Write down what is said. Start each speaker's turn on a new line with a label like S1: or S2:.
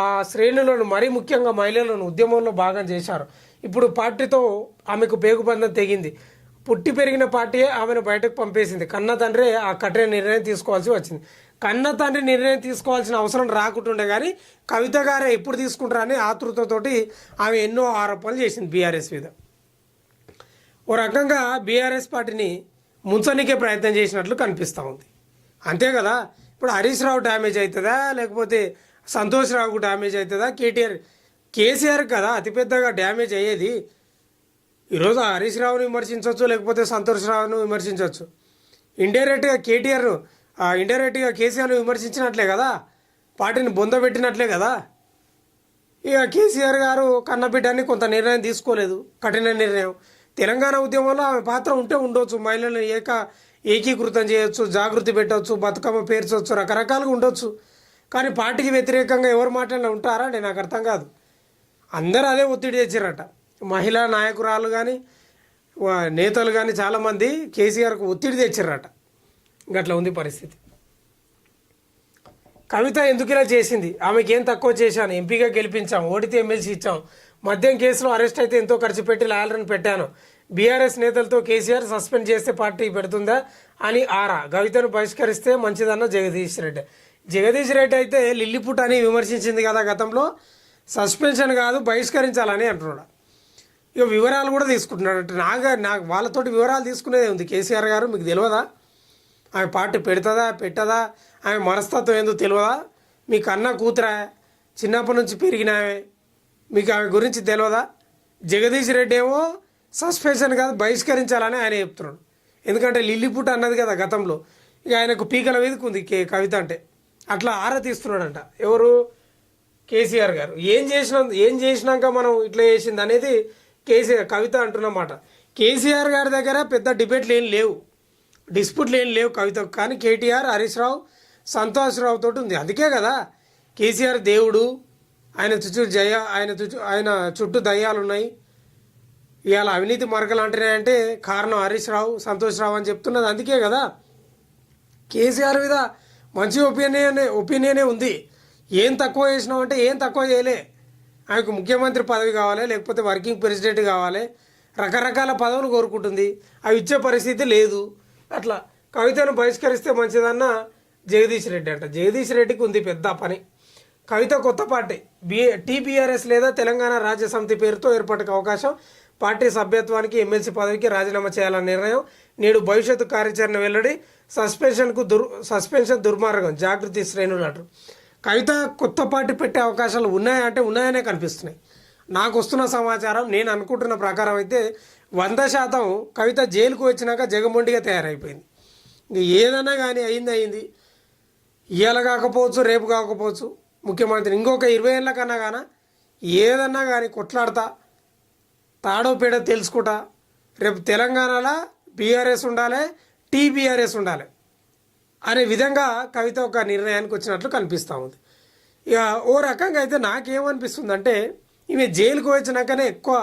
S1: ఆ శ్రేణులను మరీ ముఖ్యంగా మహిళలను ఉద్యమంలో భాగం చేశారు. ఇప్పుడు పార్టీతో ఆమెకు పేగుబంధం తెగింది. పుట్టి పెరిగిన పార్టీయే ఆమెను బయటకు పంపేసింది. కన్న తండ్రి ఆ కఠిన నిర్ణయం తీసుకోవాల్సి వచ్చింది. కన్న తండ్రి నిర్ణయం తీసుకోవాల్సిన అవసరం రాకుంటుండే కానీ కవిత గారే ఎప్పుడు తీసుకుంటారని ఆతృతతోటి ఆమె ఎన్నో ఆరోపణలు చేసింది బీఆర్ఎస్ మీద. ఓ రకంగా బీఆర్ఎస్ పార్టీని ముంచనికే ప్రయత్నం చేసినట్లు కనిపిస్తూ ఉంది. అంతే కదా, ఇప్పుడు హరీష్ రావు డ్యామేజ్ అవుతుందా లేకపోతే సంతోష్ రావుకు డ్యామేజ్ అవుతుందా? కేసీఆర్ కదా అతిపెద్దగా డ్యామేజ్ అయ్యేది. ఈరోజు హరీష్ రావును విమర్శించవచ్చు, లేకపోతే సంతోష్ రావును విమర్శించవచ్చు. ఇండైరెక్ట్గా ఇండైరెక్ట్గా కేసీఆర్ను విమర్శించినట్లే కదా, పార్టీని బొందబెట్టినట్లే కదా. ఇక కేసీఆర్ గారు కన్నబిడ్డని కొంత నిర్ణయం తీసుకోలేదు, కఠిన నిర్ణయం. తెలంగాణ ఉద్యమంలో ఆమె పాత్ర ఉంటే ఉండొచ్చు, మహిళలను ఏకీకృతం చేయొచ్చు, జాగృతి పెట్టవచ్చు, బతుకమ్మ పేర్చవచ్చు, రకరకాలుగా ఉండొచ్చు. కానీ పార్టీకి వ్యతిరేకంగా ఎవరు మాట్లాడినా ఉంటారా అంటే నాకు అర్థం కాదు. అందరూ అదే ఒత్తిడి తెచ్చారట. మహిళా నాయకురాలు కానీ నేతలు కానీ చాలామంది కేసీఆర్కు ఒత్తిడి తెచ్చారట. గట్లా ఉంది పరిస్థితి. కవిత ఎందుకు ఇలా చేసింది? ఆమెకి ఏం తక్కువ చేశాను? ఎంపీగా గెలిపించాం, ఓడితే ఎమ్మెల్సీ ఇచ్చాం, మద్యం కేసులో అరెస్ట్ అయితే ఎంతో ఖర్చు పెట్టి లాయర్లను పెట్టాను, బీఆర్ఎస్ నేతలతో కేసీఆర్ సస్పెండ్ చేస్తే పార్టీ పెడుతుందా అని ఆరా. కవితను బహిష్కరిస్తే మంచిదన్న జగదీష్ రెడ్డి. జగదీష్ రెడ్డి అయితే లిల్లిపుట్ అని విమర్శించింది కదా గతంలో. సస్పెన్షన్ కాదు బహిష్కరించాలని అంటున్నాడు. ఇక వివరాలు కూడా తీసుకుంటున్నాడు. నాకు వాళ్ళతోటి వివరాలు తీసుకునేదే ఉంది. కేసీఆర్ గారు మీకు తెలియదా? ఆమె పార్టీ పెడుతుందా పెట్టదా? ఆమె మనస్తత్వం ఏందో తెలియదా? మీకు అన్న కూతురా, చిన్నప్పటి నుంచి పెరిగినామే, మీకు ఆమె గురించి తెలియదా? జగదీష్ రెడ్డి ఏమో సస్పెన్షన్ కాదు బహిష్కరించాలని ఆయన చెప్తున్నాడు. ఎందుకంటే లిల్లిపుట్ అన్నది కదా గతంలో. ఇక ఆయనకు పీకల మీదకు ఉంది కవిత అంటే. అట్లా ఆరా తీస్తున్నాడంట ఎవరు? కేసీఆర్ గారు. ఏం చేసినాక మనం ఇట్లా చేసింది అనేది కవిత అంటున్నమాట. కేసీఆర్ గారి దగ్గర పెద్ద డిబేట్లు ఏం లేవు, డిస్ప్యూట్లు ఏం లేవు కవితకు. కానీ కేటీఆర్, హరీష్ రావు, సంతోష్ రావు తోటి ఉంది. అందుకే కదా కేసీఆర్ దేవుడు, ఆయన చుట్టూ దయ్యాలు ఉన్నాయి, ఇవాళ అవినీతి మరకలు అంటున్నాయంటే కారణం హరీష్ రావు, సంతోష్ రావు అని చెప్తున్నది. అందుకే కదా కేసీఆర్ మీద మంచి ఒపీనియనే ఉంది. ఏం తక్కువ చేసినావు అంటే ఏం తక్కువ చేయలే. ఆయనకు ముఖ్యమంత్రి పదవి కావాలి, లేకపోతే వర్కింగ్ ప్రెసిడెంట్ కావాలి, రకరకాల పదవులు కోరుకుంటుంది. అవి ఇచ్చే పరిస్థితి లేదు. అట్లా కవితను బహిష్కరిస్తే మంచిదన్న జగదీష్ రెడ్డి అంట. జగదీష్ రెడ్డికి ఉంది పెద్ద పని. కవిత కొత్త పార్టీ టీపీఆర్ఎస్ లేదా తెలంగాణ రాజ్య సమితి పేరుతో ఏర్పాటుకు అవకాశం. పార్టీ సభ్యత్వానికి, ఎమ్మెల్సీ పదవికి రాజీనామా చేయాలన్న నిర్ణయం. నేడు భవిష్యత్తు కార్యాచరణ వెల్లడి. సస్పెన్షన్ దుర్మార్గం, జాగృతి శ్రేణులు అంటారు. కవిత కొత్త పార్టీ పెట్టే అవకాశాలు ఉన్నాయంటే ఉన్నాయనే కనిపిస్తున్నాయి. నాకు వస్తున్న సమాచారం, నేను అనుకుంటున్న ప్రకారం అయితే 100% కవిత జైలుకు వచ్చినాక జగమొండిగా తయారైపోయింది. ఇంక ఏదన్నా కానీ అయింది. ఇవాళ కాకపోవచ్చు, రేపు కాకపోవచ్చు, ముఖ్యమంత్రి ఇంకొక 20 ఏళ్ళ కన్నా కానీ ఏదన్నా కానీ కొట్లాడతా, తాడో పేడో తెలుసుకుంటా. రేపు తెలంగాణలో బీఆర్ఎస్ ఉండాలి, టీబీఆర్ఎస్ ఉండాలి అనే విధంగా కవిత ఒక నిర్ణయానికి వచ్చినట్లు కనిపిస్తూ ఉంది. ఇక ఓ రకంగా అయితే నాకేమనిపిస్తుంది అంటే ఈమె జైలుకు వచ్చినాకనే ఎక్కువ